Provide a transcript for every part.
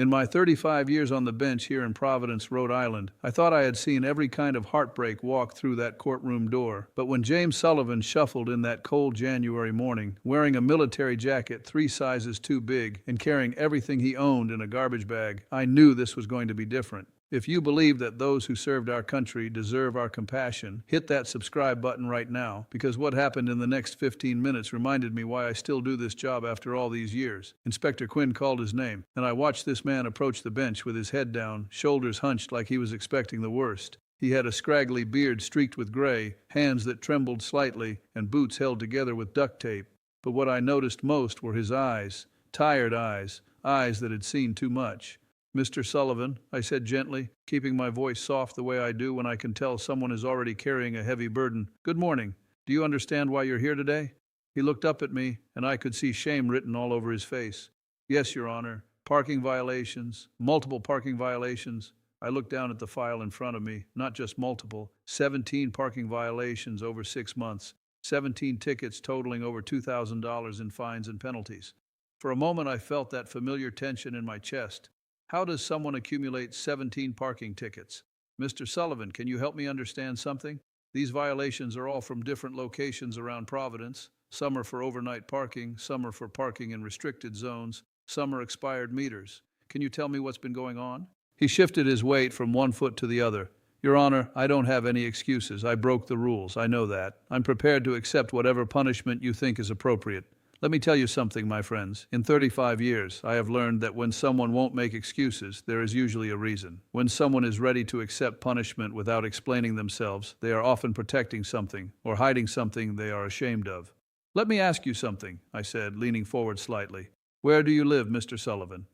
In my 35 years on the bench here in Providence, Rhode Island, I thought I had seen every kind of heartbreak walk through that courtroom door. But when James Sullivan shuffled in that cold January morning, wearing a military jacket 3 sizes too big and carrying everything he owned in a garbage bag, I knew this was going to be different. If you believe that those who served our country deserve our compassion, hit that subscribe button right now, because what happened in the next 15 minutes reminded me why I still do this job after all these years. Inspector Quinn called his name, and I watched this man approach the bench with his head down, shoulders hunched like he was expecting the worst. He had a scraggly beard streaked with gray, hands that trembled slightly, and boots held together with duct tape. But what I noticed most were his eyes, tired eyes that had seen too much. "Mr. Sullivan," I said gently, keeping my voice soft the way I do when I can tell someone is already carrying a heavy burden. "Good morning. Do you understand why you're here today?" He looked up at me, and I could see shame written all over his face. "Yes, Your Honor. Parking violations, multiple parking violations." I looked down at the file in front of me. Not just multiple, 17 parking violations over 6 months, 17 tickets totaling over $2,000 in fines and penalties. For a moment I felt that familiar tension in my chest. How does someone accumulate 17 parking tickets? "Mr. Sullivan, can you help me understand something? These violations are all from different locations around Providence. Some are for overnight parking, some are for parking in restricted zones, some are expired meters. Can you tell me what's been going on?" He shifted his weight from one foot to the other. "Your Honor, I don't have any excuses. I broke the rules. I know that. I'm prepared to accept whatever punishment you think is appropriate. Let me tell you something, my friends. In 35 years, I have learned that when someone won't make excuses, there is usually a reason. When someone is ready to accept punishment without explaining themselves, they are often protecting something or hiding something they are ashamed of. "Let me ask you something," I said, leaning forward slightly. "Where do you live, Mr. Sullivan?"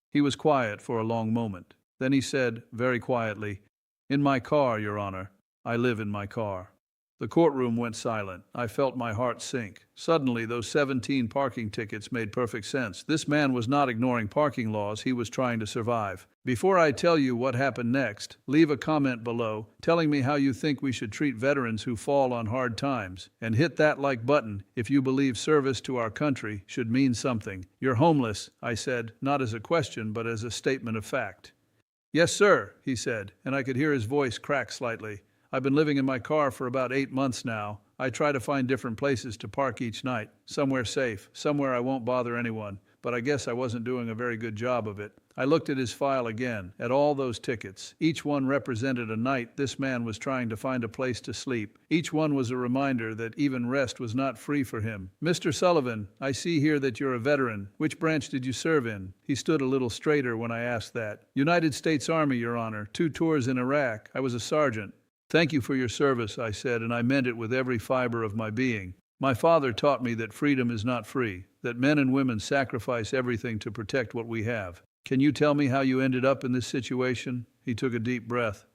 He was quiet for a long moment. Then he said, very quietly, "In my car, Your Honor. I live in my car." The courtroom went silent. I felt my heart sink. Suddenly, those 17 parking tickets made perfect sense. This man was not ignoring parking laws, he was trying to survive. Before I tell you what happened next, leave a comment below telling me how you think we should treat veterans who fall on hard times. And hit that like button if you believe service to our country should mean something. "You're homeless," I said, not as a question but as a statement of fact. "Yes, sir," he said, and I could hear his voice crack slightly. "I've been living in my car for about 8 months now. I try to find different places to park each night, somewhere safe, somewhere I won't bother anyone, but I guess I wasn't doing a very good job of it." I looked at his file again, at all those tickets. Each one represented a night this man was trying to find a place to sleep. Each one was a reminder that even rest was not free for him. "Mr. Sullivan, I see here that you're a veteran. Which branch did you serve in?" He stood a little straighter when I asked that. "United States Army, Your Honor. 2 tours in Iraq. I was a sergeant." "Thank you for your service," I said, and I meant it with every fiber of my being. "My father taught me that freedom is not free, that men and women sacrifice everything to protect what we have. Can you tell me how you ended up in this situation?" He took a deep breath.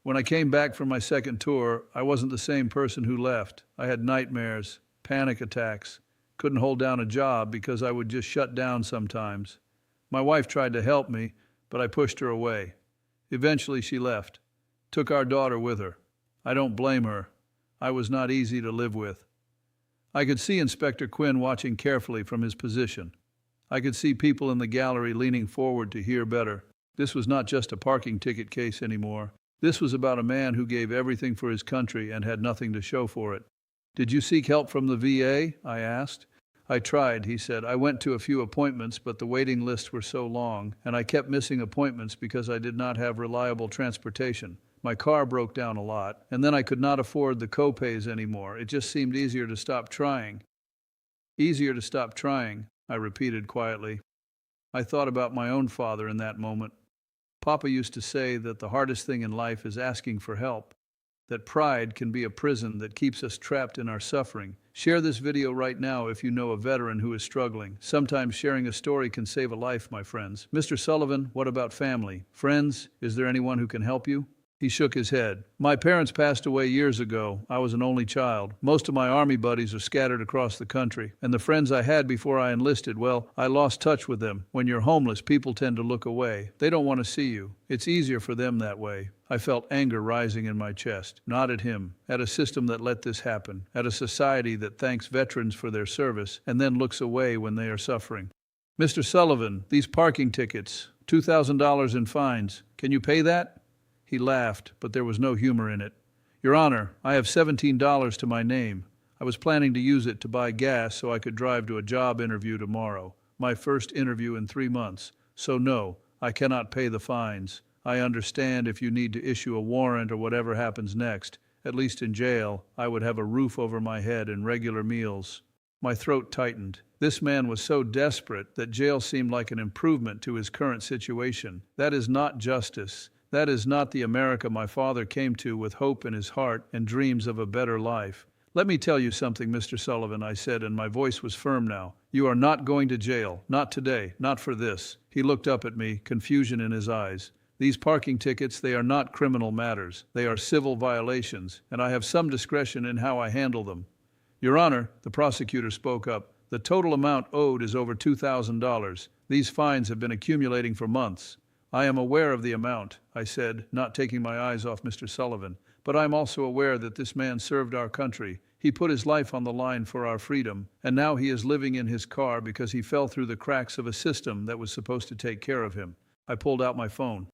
"When I came back from my second tour, I wasn't the same person who left. I had nightmares, panic attacks, couldn't hold down a job because I would just shut down sometimes. My wife tried to help me, but I pushed her away. Eventually she left, took our daughter with her. I don't blame her. I was not easy to live with." I could see Inspector Quinn watching carefully from his position. I could see people in the gallery leaning forward to hear better. This was not just a parking ticket case anymore. This was about a man who gave everything for his country and had nothing to show for it. "Did you seek help from the VA?" I asked. "I tried," he said. "I went to a few appointments, but the waiting lists were so long, and I kept missing appointments because I did not have reliable transportation. My car broke down a lot, and then I could not afford the co-pays anymore. It just seemed easier to stop trying." "Easier to stop trying," I repeated quietly. I thought about my own father in that moment. Papa used to say that the hardest thing in life is asking for help, that pride can be a prison that keeps us trapped in our suffering. Share this video right now if you know a veteran who is struggling. Sometimes sharing a story can save a life, my friends. "Mr. Sullivan, what about family? Friends? Is there anyone who can help you?" He shook his head. "My parents passed away years ago. I was an only child. Most of my Army buddies are scattered across the country. And the friends I had before I enlisted, well, I lost touch with them. When you're homeless, people tend to look away. They don't want to see you. It's easier for them that way." I felt anger rising in my chest. Not at him, at a system that let this happen, at a society that thanks veterans for their service and then looks away when they are suffering. "Mr. Sullivan, these parking tickets, $2,000 in fines. Can you pay that?" He laughed, but there was no humor in it. "Your Honor, I have $17 to my name. I was planning to use it to buy gas so I could drive to a job interview tomorrow, my first interview in 3 months. So no, I cannot pay the fines. I understand if you need to issue a warrant or whatever happens next. At least in jail, I would have a roof over my head and regular meals." My throat tightened. This man was so desperate that jail seemed like an improvement to his current situation. That is not justice. That is not the America my father came to with hope in his heart and dreams of a better life. "Let me tell you something, Mr. Sullivan," I said, and my voice was firm now. "You are not going to jail. Not today. Not for this." He looked up at me, confusion in his eyes. "These parking tickets, they are not criminal matters. They are civil violations, and I have some discretion in how I handle them." "Your Honor," the prosecutor spoke up, "the total amount owed is over $2,000. These fines have been accumulating for months." "I am aware of the amount," I said, not taking my eyes off Mr. Sullivan. "But I'm also aware that this man served our country. He put his life on the line for our freedom, and now he is living in his car because he fell through the cracks of a system that was supposed to take care of him." I pulled out my phone.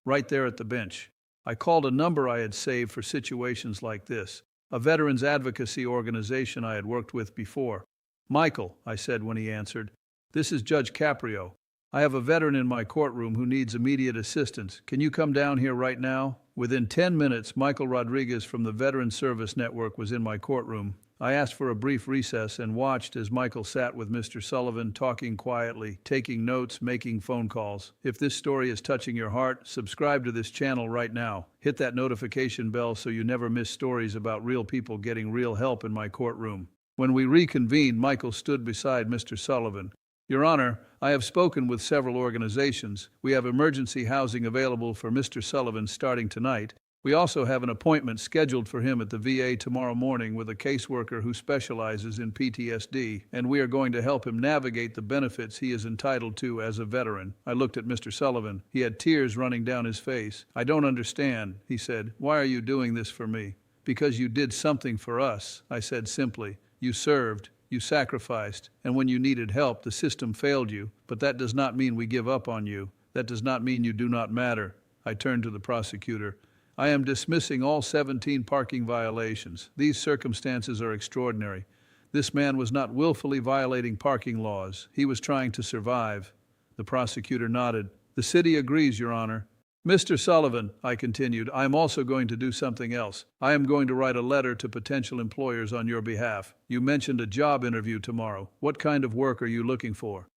Right there at the bench. I called a number I had saved for situations like this, a veterans advocacy organization I had worked with before. "Michael," I said when he answered, "this is Judge Caprio. I have a veteran in my courtroom who needs immediate assistance. Can you come down here right now?" Within 10 minutes, Michael Rodriguez from the Veteran Service Network was in my courtroom. I asked for a brief recess and watched as Michael sat with Mr. Sullivan, talking quietly, taking notes, making phone calls. If this story is touching your heart, subscribe to this channel right now. Hit that notification bell so you never miss stories about real people getting real help in my courtroom. When we reconvened, Michael stood beside Mr. Sullivan. "Your Honor, I have spoken with several organizations. We have emergency housing available for Mr. Sullivan starting tonight. We also have an appointment scheduled for him at the VA tomorrow morning with a caseworker who specializes in PTSD, and we are going to help him navigate the benefits he is entitled to as a veteran." I looked at Mr. Sullivan. He had tears running down his face. "I don't understand," he said. "Why are you doing this for me?" "Because you did something for us," I said simply. "You served. You sacrificed, and when you needed help, the system failed you. But that does not mean we give up on you. That does not mean you do not matter." I turned to the prosecutor. "I am dismissing all 17 parking violations. These circumstances are extraordinary. This man was not willfully violating parking laws. He was trying to survive." The prosecutor nodded. "The city agrees, Your Honor." "Mr. Sullivan," I continued, "I am also going to do something else. I am going to write a letter to potential employers on your behalf. You mentioned a job interview tomorrow. What kind of work are you looking for?"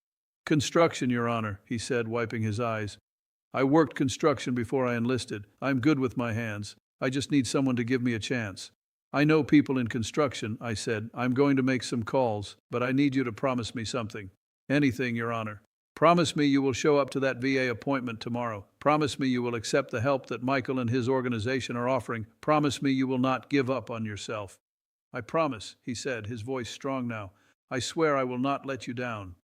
"Construction, Your Honor," he said, wiping his eyes. "I worked construction before I enlisted. I'm good with my hands. I just need someone to give me a chance." "I know people in construction," I said. "I'm going to make some calls, but I need you to promise me something." "Anything, Your Honor." "Promise me you will show up to that VA appointment tomorrow. Promise me you will accept the help that Michael and his organization are offering. Promise me you will not give up on yourself." "I promise," he said, his voice strong now. "I swear I will not let you down."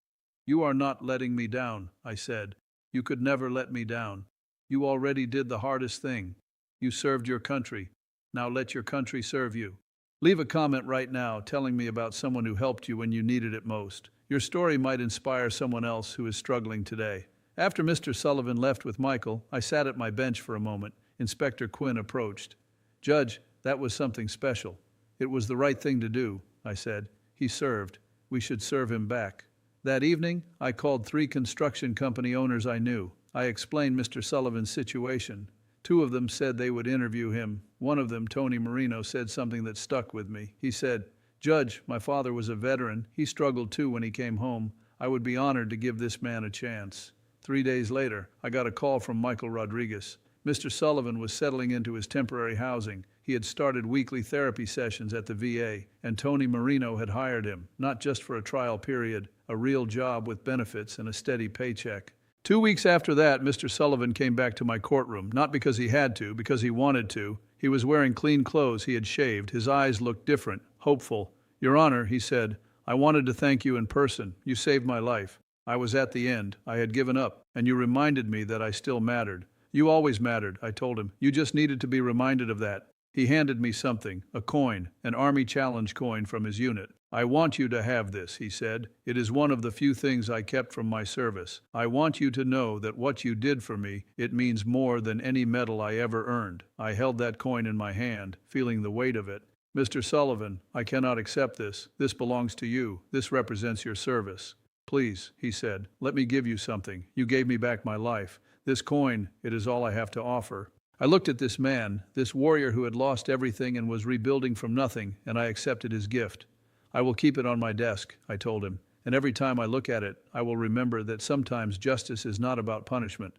"You are not letting me down," I said. "You could never let me down. You already did the hardest thing. You served your country. Now let your country serve you. Leave a comment right now telling me about someone who helped you when you needed it most. Your story might inspire someone else who is struggling today." After Mr. Sullivan left with Michael, I sat at my bench for a moment. Inspector Quinn approached. "Judge, that was something special." "It was the right thing to do," I said. "He served. We should serve him back." That evening, I called 3 construction company owners I knew. I explained Mr. Sullivan's situation. 2 of them said they would interview him. One of them, Tony Marino, said something that stuck with me. He said, "Judge, my father was a veteran. He struggled too when he came home. I would be honored to give this man a chance." 3 days later, I got a call from Michael Rodriguez. Mr. Sullivan was settling into his temporary housing. He had started weekly therapy sessions at the VA, and Tony Marino had hired him, not just for a trial period, a real job with benefits and a steady paycheck. 2 weeks after that, Mr. Sullivan came back to my courtroom, not because he had to, because he wanted to. He was wearing clean clothes, he had shaved, his eyes looked different, hopeful. "Your Honor," he said, "I wanted to thank you in person. You saved my life. I was at the end. I had given up, and you reminded me that I still mattered." "You always mattered," I told him. "You just needed to be reminded of that." He handed me something, a coin, an Army Challenge coin from his unit. "I want you to have this," he said. "It is one of the few things I kept from my service. I want you to know that what you did for me, it means more than any medal I ever earned." I held that coin in my hand, feeling the weight of it. "Mr. Sullivan, I cannot accept this. This belongs to you. This represents your service." "Please," he said, "let me give you something. You gave me back my life. This coin, it is all I have to offer." I looked at this man, this warrior who had lost everything and was rebuilding from nothing, and I accepted his gift. "I will keep it on my desk," I told him, "and every time I look at it, I will remember that sometimes justice is not about punishment.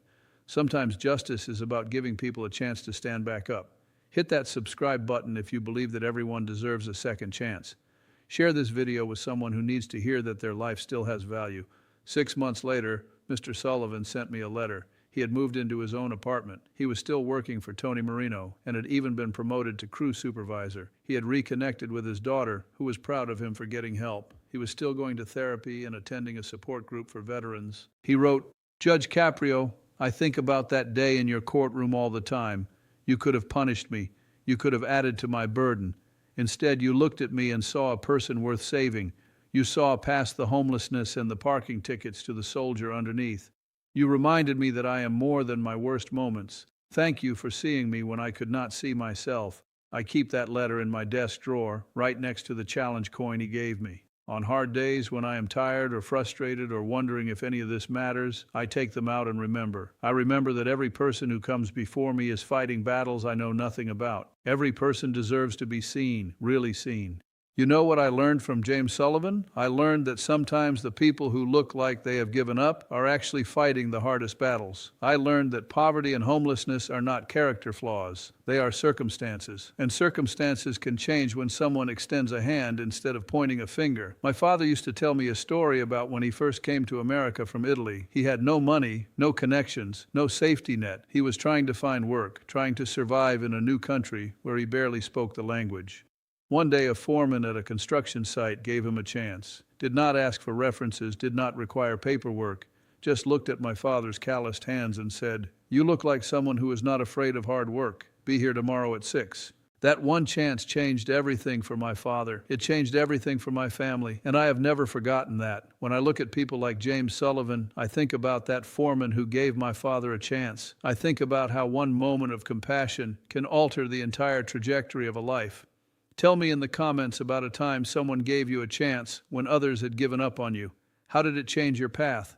Sometimes justice is about giving people a chance to stand back up." Hit that subscribe button if you believe that everyone deserves a second chance. Share this video with someone who needs to hear that their life still has value. 6 months later, Mr. Sullivan sent me a letter. He had moved into his own apartment. He was still working for Tony Marino and had even been promoted to crew supervisor. He had reconnected with his daughter, who was proud of him for getting help. He was still going to therapy and attending a support group for veterans. He wrote, "Judge Caprio, I think about that day in your courtroom all the time. You could have punished me. You could have added to my burden. Instead, you looked at me and saw a person worth saving. You saw past the homelessness and the parking tickets to the soldier underneath. You reminded me that I am more than my worst moments. Thank you for seeing me when I could not see myself." I keep that letter in my desk drawer, right next to the challenge coin he gave me. On hard days when I am tired or frustrated or wondering if any of this matters, I take them out and remember. I remember that every person who comes before me is fighting battles I know nothing about. Every person deserves to be seen, really seen. You know what I learned from James Sullivan? I learned that sometimes the people who look like they have given up are actually fighting the hardest battles. I learned that poverty and homelessness are not character flaws. They are circumstances. And circumstances can change when someone extends a hand instead of pointing a finger. My father used to tell me a story about when he first came to America from Italy. He had no money, no connections, no safety net. He was trying to find work, trying to survive in a new country where he barely spoke the language. One day a foreman at a construction site gave him a chance. Did not ask for references, did not require paperwork, just looked at my father's calloused hands and said, "You look like someone who is not afraid of hard work. Be here tomorrow at 6. That one chance changed everything for my father. It changed everything for my family, and I have never forgotten that. When I look at people like James Sullivan, I think about that foreman who gave my father a chance. I think about how one moment of compassion can alter the entire trajectory of a life. Tell me in the comments about a time someone gave you a chance when others had given up on you. How did it change your path?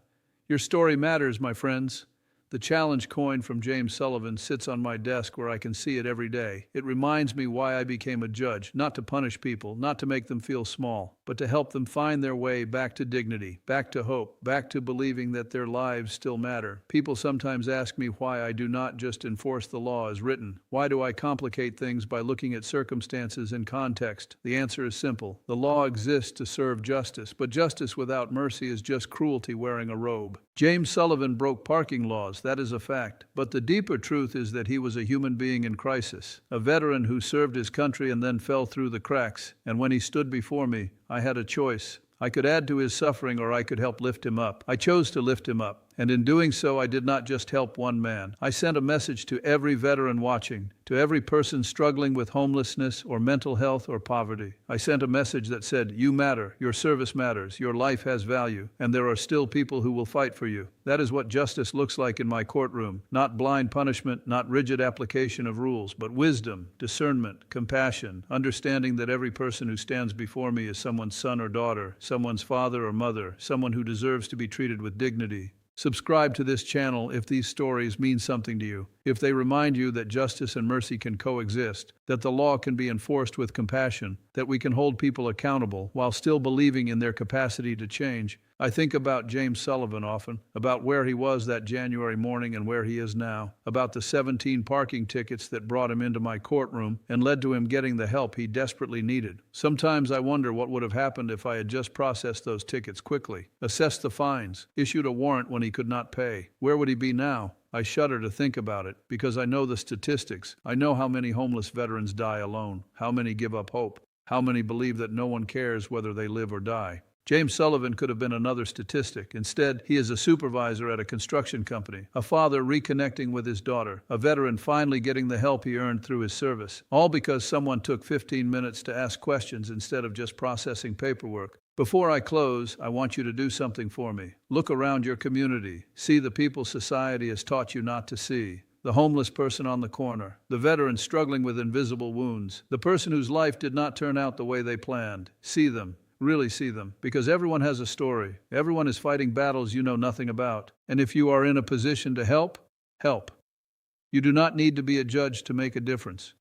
Your story matters, my friends. The challenge coin from James Sullivan sits on my desk where I can see it every day. It reminds me why I became a judge, not to punish people, not to make them feel small, but to help them find their way back to dignity, back to hope, back to believing that their lives still matter. People sometimes ask me why I do not just enforce the law as written. Why do I complicate things by looking at circumstances and context? The answer is simple. The law exists to serve justice, but justice without mercy is just cruelty wearing a robe. James Sullivan broke parking laws, that is a fact. But the deeper truth is that he was a human being in crisis, a veteran who served his country and then fell through the cracks. And when he stood before me, I had a choice. I could add to his suffering or I could help lift him up. I chose to lift him up. And in doing so, I did not just help one man. I sent a message to every veteran watching, to every person struggling with homelessness or mental health or poverty. I sent a message that said, "You matter, your service matters, your life has value, and there are still people who will fight for you." That is what justice looks like in my courtroom. Not blind punishment, not rigid application of rules, but wisdom, discernment, compassion, understanding that every person who stands before me is someone's son or daughter, someone's father or mother, someone who deserves to be treated with dignity. Subscribe to this channel if these stories mean something to you, if they remind you that justice and mercy can coexist, that the law can be enforced with compassion, that we can hold people accountable while still believing in their capacity to change. I think about James Sullivan often, about where he was that January morning and where he is now, about the 17 parking tickets that brought him into my courtroom and led to him getting the help he desperately needed. Sometimes I wonder what would have happened if I had just processed those tickets quickly, assessed the fines, issued a warrant when he could not pay. Where would he be now? I shudder to think about it, because I know the statistics. I know how many homeless veterans die alone, how many give up hope, how many believe that no one cares whether they live or die. James Sullivan could have been another statistic. Instead, he is a supervisor at a construction company, a father reconnecting with his daughter, a veteran finally getting the help he earned through his service, all because someone took 15 minutes to ask questions instead of just processing paperwork. Before I close, I want you to do something for me. Look around your community. See the people society has taught you not to see. The homeless person on the corner, the veteran struggling with invisible wounds, the person whose life did not turn out the way they planned. See them. Really see them, because everyone has a story. Everyone is fighting battles you know nothing about. And if you are in a position to help, help. You do not need to be a judge to make a difference.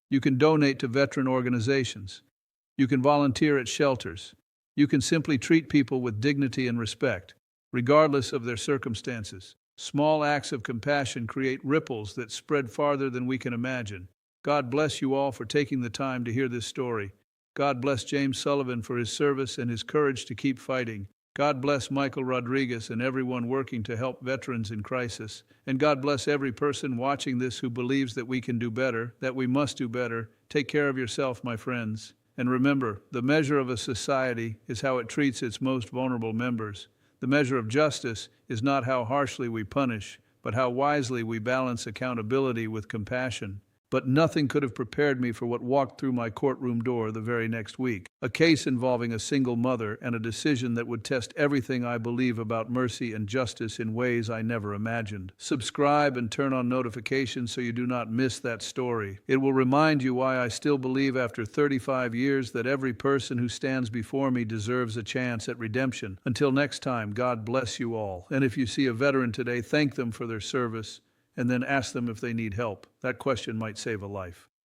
You can donate to veteran organizations. You can volunteer at shelters. You can simply treat people with dignity and respect, regardless of their circumstances. Small acts of compassion create ripples that spread farther than we can imagine. God bless you all for taking the time to hear this story. God bless James Sullivan for his service and his courage to keep fighting. God bless Michael Rodriguez and everyone working to help veterans in crisis. And God bless every person watching this who believes that we can do better, that we must do better. Take care of yourself, my friends. And remember, the measure of a society is how it treats its most vulnerable members. The measure of justice is not how harshly we punish, but how wisely we balance accountability with compassion. But nothing could have prepared me for what walked through my courtroom door the very next week. A case involving a single mother and a decision that would test everything I believe about mercy and justice in ways I never imagined. Subscribe and turn on notifications so you do not miss that story. It will remind you why I still believe after 35 years that every person who stands before me deserves a chance at redemption. Until next time, God bless you all. And if you see a veteran today, thank them for their service. And then ask them if they need help. That question might save a life.